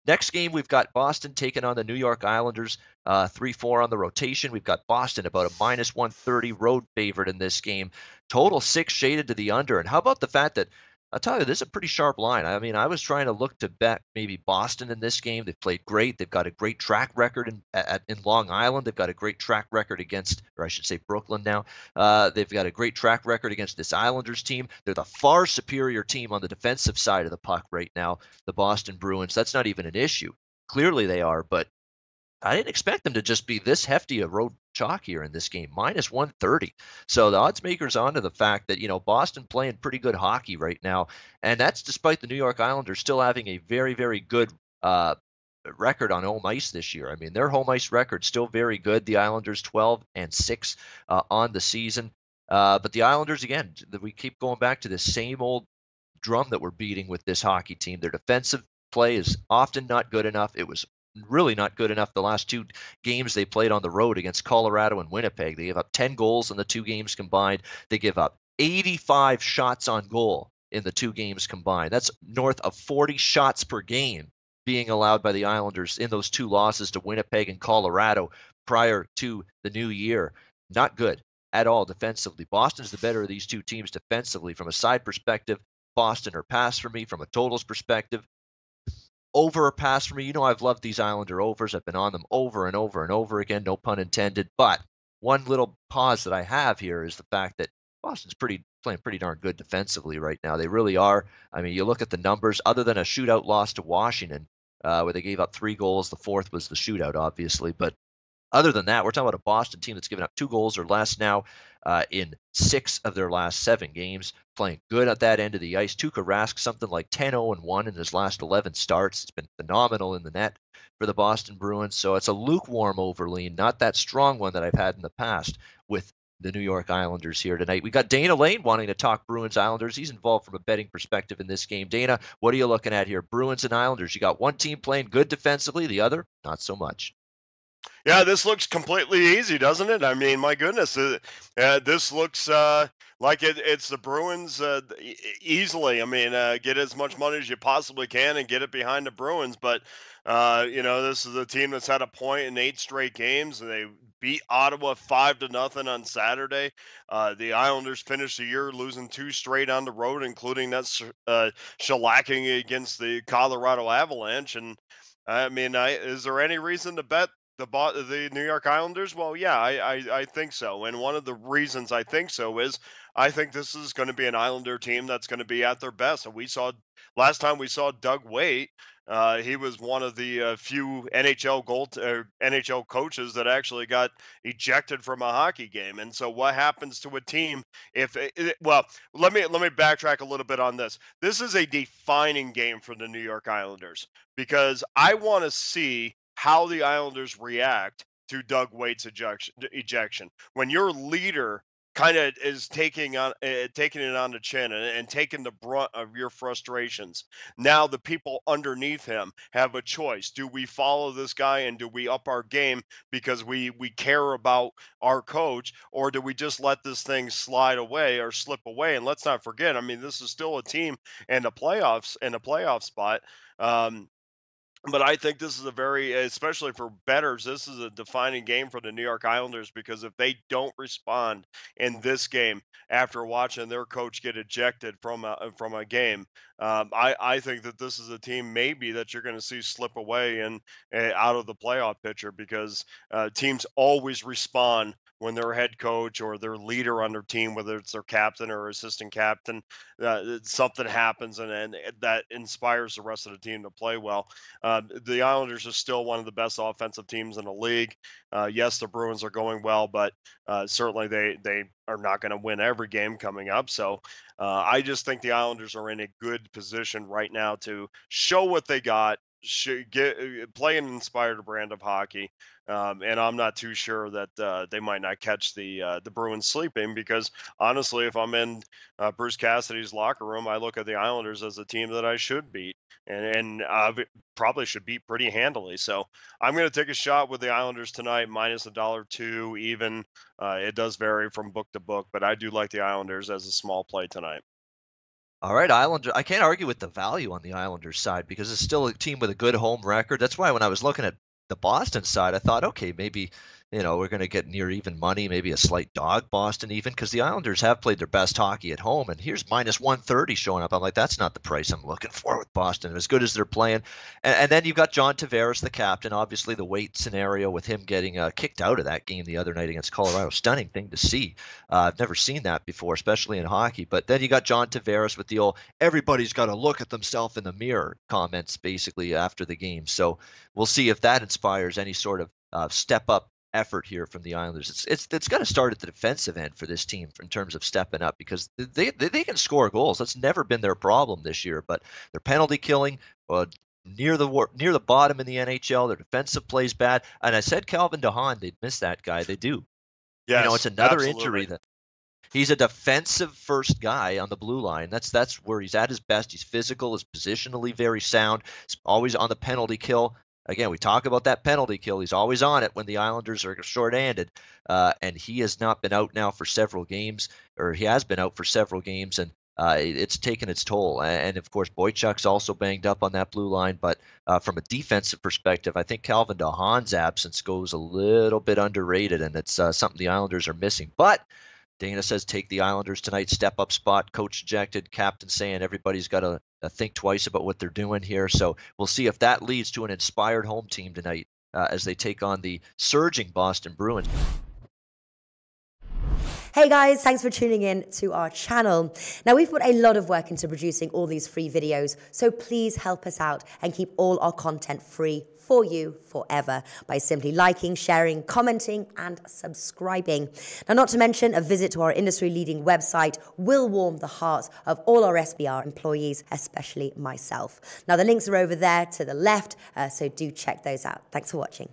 Next game, we've got Boston taking on the New York Islanders, 3-4 on the rotation. We've got Boston about a minus 130 road favorite in this game. Total 6 shaded to the under. And how about the fact that I'll tell you, this is a pretty sharp line. I mean, I was trying to look to bet maybe Boston in this game. They've played great. They've got a great track record in Long Island. They've got a great track record against, or I should say, Brooklyn now. They've got a great track record against this Islanders team. They're the far superior team on the defensive side of the puck right now, the Boston Bruins. That's not even an issue. Clearly they are, but I didn't expect them to just be this hefty a road chalk here in this game, minus 130. So the odds makers onto the fact that, Boston playing pretty good hockey right now. And that's despite the New York Islanders still having a very, very good record on home ice this year. I mean, their home ice record still very good. The Islanders 12-6 on the season. But the Islanders, again, we keep going back to the same old drum that we're beating with this hockey team. Their defensive play is often not good enough. It was really not good enough the last 2 games they played on the road against Colorado and Winnipeg. They gave up 10 goals in the 2 games combined. They give up 85 shots on goal in the 2 games combined. That's north of 40 shots per game being allowed by the Islanders in those 2 losses to Winnipeg and Colorado prior to the new year. Not good at all defensively. Boston's the better of these 2 teams defensively. From a side perspective, Boston or pass for me. From a totals perspective, over or pass for me. I've loved these Islander overs. I've been on them over and over and over again, no pun intended. But one little pause that I have here is the fact that Boston's playing pretty darn good defensively right now. They really are. I mean, you look at the numbers, other than a shootout loss to Washington, where they gave up 3 goals. The fourth was the shootout, obviously. But other than that, we're talking about a Boston team that's given up 2 goals or less now in 6 of their last 7 games, playing good at that end of the ice. Tuukka Rask, something like 10-0-1 in his last 11 starts. It's been phenomenal in the net for the Boston Bruins. So it's a lukewarm overlean, not that strong one that I've had in the past with the New York Islanders here tonight. We got Dana Lane wanting to talk Bruins Islanders. He's involved from a betting perspective in this game. Dana, what are you looking at here? Bruins and Islanders. You got one team playing good defensively, the other not so much. Yeah, this looks completely easy, doesn't it? I mean, my goodness, this looks like it's the Bruins easily. I mean, get as much money as you possibly can and get it behind the Bruins. But this is a team that's had a point in 8 straight games, and they beat Ottawa 5-0 on Saturday. The Islanders finished the year losing 2 straight on the road, including that shellacking against the Colorado Avalanche. And I mean, is there any reason to bet the New York Islanders? Well, yeah, I think so. And one of the reasons I think so is I think this is going to be an Islander team that's going to be at their best. And we saw last time we saw Doug Waite. He was one of the few NHL coaches that actually got ejected from a hockey game. And so, what happens to a team if? Well, let me backtrack a little bit on this. This is a defining game for the New York Islanders because I want to see how the Islanders react to Doug Waite's ejection. When your leader kind of is taking it on the chin and taking the brunt of your frustrations. Now the people underneath him have a choice. Do we follow this guy and do we up our game because we care about our coach, or do we just let this thing slide away or slip away? And let's not forget, I mean, this is still a team in the playoff spot. But I think this is especially for bettors, this is a defining game for the New York Islanders because if they don't respond in this game after watching their coach get ejected from a game, I think that this is a team maybe that you're going to see slip away and out of the playoff picture because teams always respond when their head coach or their leader on their team, whether it's their captain or assistant captain, something happens and that inspires the rest of the team to play well. The Islanders are still one of the best offensive teams in the league. Yes, the Bruins are going well, but certainly they are not going to win every game coming up. So I just think the Islanders are in a good position right now to show what they got, play an inspired brand of hockey. And I'm not too sure that they might not catch the Bruins sleeping because honestly, if I'm in Bruce Cassidy's locker room, I look at the Islanders as a team that I should beat and probably should beat pretty handily. So I'm going to take a shot with the Islanders tonight, minus $1.02 even. It does vary from book to book, but I do like the Islanders as a small play tonight. All right, Islander. I can't argue with the value on the Islanders side because it's still a team with a good home record. That's why when I was looking at the Boston side, I thought, okay, maybe we're going to get near even money, maybe a slight dog Boston even because the Islanders have played their best hockey at home, and here's minus 130 showing up. I'm like, that's not the price I'm looking for with Boston. As good as they're playing, and then you've got John Tavares, the captain. Obviously, the weight scenario with him getting kicked out of that game the other night against Colorado, stunning thing to see. I've never seen that before, especially in hockey. But then you got John Tavares with the old "everybody's got to look at themselves in the mirror" comments, basically after the game. So we'll see if that inspires any sort of step up effort here from the Islanders. It's got to start at the defensive end for this team in terms of stepping up because they can score goals. That's never been their problem this year. But their penalty killing. Near the bottom in the NHL, their defensive plays bad, and I said Calvin DeHaan, they'd miss that guy. They do. It's Yes, another injury absolutely. that he's a defensive first guy on the blue line. That's where he's at his best. He's physical, is positionally very sound. He's always on the penalty kill. Again, we talk about that penalty kill. He's always on it when the Islanders are shorthanded, and he has not been out now for several games, or he has been out for several games, and it's taken its toll. And of course, Boychuk's also banged up on that blue line. But from a defensive perspective, I think Calvin DeHaan's absence goes a little bit underrated, and it's something the Islanders are missing. But Dana says take the Islanders tonight, step up spot, coach ejected, captain saying everybody's got to think twice about what they're doing here. So we'll see if that leads to an inspired home team tonight as they take on the surging Boston Bruins. Hey guys, thanks for tuning in to our channel. Now we've put a lot of work into producing all these free videos, so please help us out and keep all our content free for you forever by simply liking, sharing, commenting, and subscribing. Now, not to mention, a visit to our industry-leading website will warm the hearts of all our SBR employees, especially myself. Now, the links are over there to the left, so do check those out. Thanks for watching.